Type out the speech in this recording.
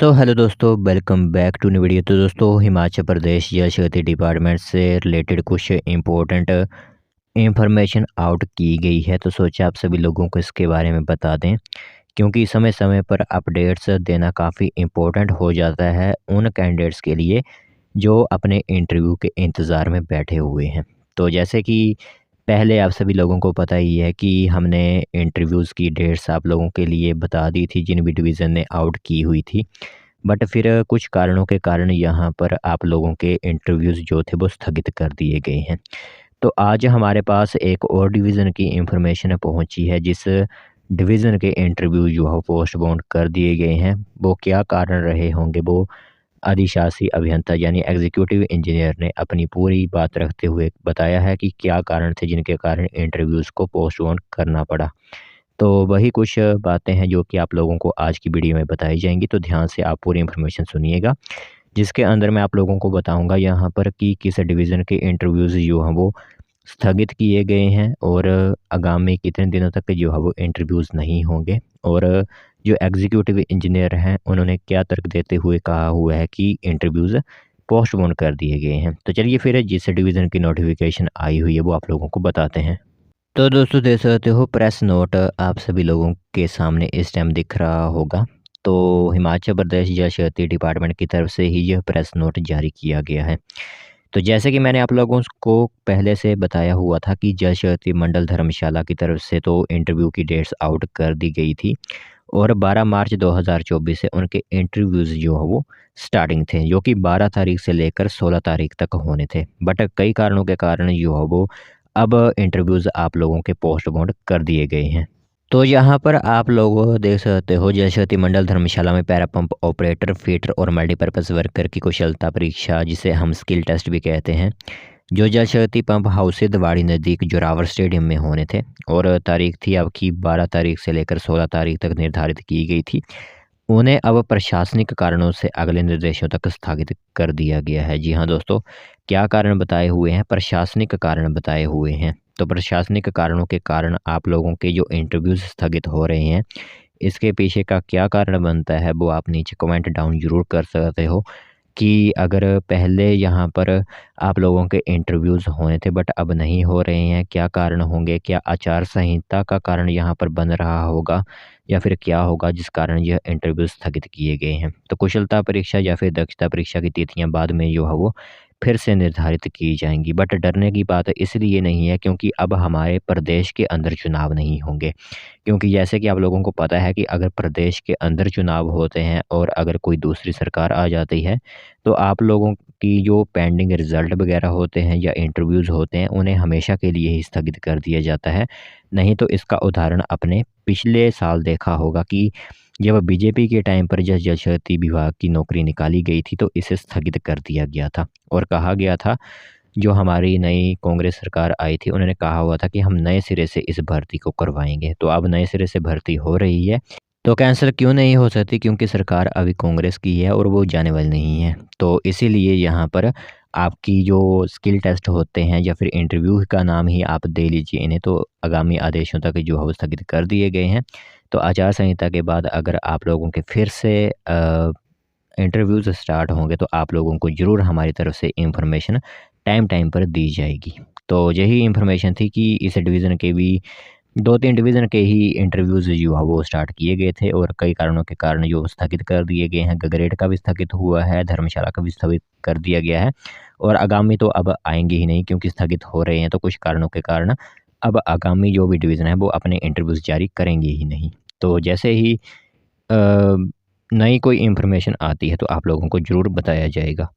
Hello दोस्तों, welcome back to new video. तो दोस्तों, हिमाचल प्रदेश जल शक्ति डिपार्टमेंट से रिलेटेड कुछ इम्पोर्टेंट इंफॉर्मेशन आउट की गई है। तो सोचा आप सभी लोगों को इसके बारे में बता दें, क्योंकि समय समय पर अपडेट्स देना काफ़ी इम्पोर्टेंट हो जाता है उन कैंडिडेट्स के लिए जो अपने इंटरव्यू के इंतज़ार में बैठे हुए हैं। तो जैसे कि पहले आप सभी लोगों को पता ही है कि हमने इंटरव्यूज़ की डेट्स आप लोगों के लिए बता दी थी, जिन भी डिवीज़न ने आउट की हुई थी। बट फिर कुछ कारणों के कारण यहाँ पर आप लोगों के इंटरव्यूज़ जो थे वो स्थगित कर दिए गए हैं। तो आज हमारे पास एक और डिवीज़न की इंफॉर्मेशन पहुँची है, जिस डिवीज़न के इंटरव्यू जो है पोस्टपोन कर दिए गए हैं। वो क्या कारण रहे होंगे, वो अधिशासी अभियंता यानी एग्जीक्यूटिव इंजीनियर ने अपनी पूरी बात रखते हुए बताया है कि क्या कारण थे जिनके कारण इंटरव्यूज़ को पोस्टपोन करना पड़ा। तो वही कुछ बातें हैं जो कि आप लोगों को आज की वीडियो में बताई जाएँगी, तो ध्यान से आप पूरी इन्फॉर्मेशन सुनिएगा। जिसके अंदर मैं आप लोगों को बताऊँगा यहाँ पर कि किस डिवीज़न के इंटरव्यूज़ जो हैं वो स्थगित किए गए हैं, और आगामी कितने दिनों तक जो है वो इंटरव्यूज़ नहीं होंगे, और जो एग्जीक्यूटिव इंजीनियर हैं उन्होंने क्या तर्क देते हुए कहा हुआ है कि इंटरव्यूज़ पोस्टपोन कर दिए गए हैं। तो चलिए फिर जिस डिवीज़न की नोटिफ़िकेशन आई हुई है वो आप लोगों को बताते हैं। तो दोस्तों, देख सकते हो प्रेस नोट आप सभी लोगों के सामने इस टाइम दिख रहा होगा। तो हिमाचल प्रदेश जल शक्ति डिपार्टमेंट की तरफ से ही यह प्रेस नोट जारी किया गया है। तो जैसे कि मैंने आप लोगों को पहले से बताया हुआ था कि जल शक्ति मंडल धर्मशाला की तरफ से तो इंटरव्यू की डेट्स आउट कर दी गई थी, और 12 मार्च 2024 से उनके इंटरव्यूज़ जो है वो स्टार्टिंग थे, जो कि 12 तारीख से लेकर 16 तारीख तक होने थे। बट कई कारणों के कारण जो है वो अब इंटरव्यूज़ आप लोगों के पोस्टपोन कर दिए गए हैं। तो यहाँ पर आप लोग देख सकते हो, जल शक्ति मंडल धर्मशाला में पैरा पंप ऑपरेटर, फिटर और मल्टीपर्पज़ वर्कर की कुशलता परीक्षा, जिसे हम स्किल टेस्ट भी कहते हैं, जो जल शक्ति पंप हाउस से दवाड़ी नज़दीक जोरावर स्टेडियम में होने थे, और तारीख थी आपकी 12 तारीख से लेकर 16 तारीख तक निर्धारित की गई थी। उन्हें अब प्रशासनिक कारणों से अगले निर्देशों तक स्थगित कर दिया गया है। जी हाँ दोस्तों, क्या कारण बताए हुए हैं? प्रशासनिक कारण बताए हुए हैं। तो प्रशासनिक कारणों के कारण आप लोगों के जो इंटरव्यूज़ स्थगित हो रहे हैं, इसके पीछे का क्या कारण बनता है वो आप नीचे कमेंट डाउन ज़रूर कर सकते हो। कि अगर पहले यहाँ पर आप लोगों के इंटरव्यूज़ होने थे बट अब नहीं हो रहे हैं, क्या कारण होंगे? क्या आचार संहिता का कारण यहाँ पर बन रहा होगा, या फिर क्या होगा जिस कारण यह इंटरव्यू स्थगित किए गए हैं? तो कुशलता परीक्षा या फिर दक्षता परीक्षा की तिथियाँ बाद में जो है वो फिर से निर्धारित की जाएँगी। बट डरने की बात इसलिए नहीं है, क्योंकि अब हमारे प्रदेश के अंदर चुनाव नहीं होंगे। क्योंकि जैसे कि आप लोगों को पता है कि अगर प्रदेश के अंदर चुनाव होते हैं और अगर कोई दूसरी सरकार आ जाती है, तो आप लोगों की जो पेंडिंग रिज़ल्ट वगैरह होते हैं या इंटरव्यूज़ होते हैं, उन्हें हमेशा के लिए ही स्थगित कर दिया जाता है। नहीं तो इसका उदाहरण आपने पिछले साल देखा होगा कि जब बीजेपी के टाइम पर जल शक्ति विभाग की नौकरी निकाली गई थी, तो इसे स्थगित कर दिया गया था, और कहा गया था, जो हमारी नई कांग्रेस सरकार आई थी उन्होंने कहा हुआ था कि हम नए सिरे से इस भर्ती को करवाएँगे। तो अब नए सिरे से भर्ती हो रही है, तो कैंसल क्यों नहीं हो सकती? क्योंकि सरकार अभी कांग्रेस की है और वो जाने वाली नहीं है। तो इसीलिए यहाँ पर आपकी जो स्किल टेस्ट होते हैं या फिर इंटरव्यू का नाम ही आप दे लीजिए इन्हें, तो आगामी आदेशों तक जो है वो स्थगित कर दिए गए हैं। तो आचार संहिता के बाद अगर आप लोगों के फिर से इंटरव्यूज़ स्टार्ट होंगे, तो आप लोगों को ज़रूर हमारी तरफ से इन्फॉर्मेशन टाइम टाइम पर दी जाएगी। तो यही इन्फॉर्मेशन थी कि इस डिवीज़न के भी 2-3 डिवीज़न के ही इंटरव्यूज़ जो है वो स्टार्ट किए गए थे, और कई कारणों के कारण जो स्थगित कर दिए गए हैं। गगरेट का भी स्थगित हुआ है, धर्मशाला का भी स्थगित कर दिया गया है, और आगामी तो अब आएँगे ही नहीं, क्योंकि स्थगित हो रहे हैं। तो कुछ कारणों के कारण अब आगामी जो भी डिवीज़न है वो अपने इंटरव्यूज़ जारी करेंगे ही नहीं। तो जैसे ही अ, नई कोई इन्फॉर्मेशन आती है तो आप लोगों को ज़रूर बताया जाएगा।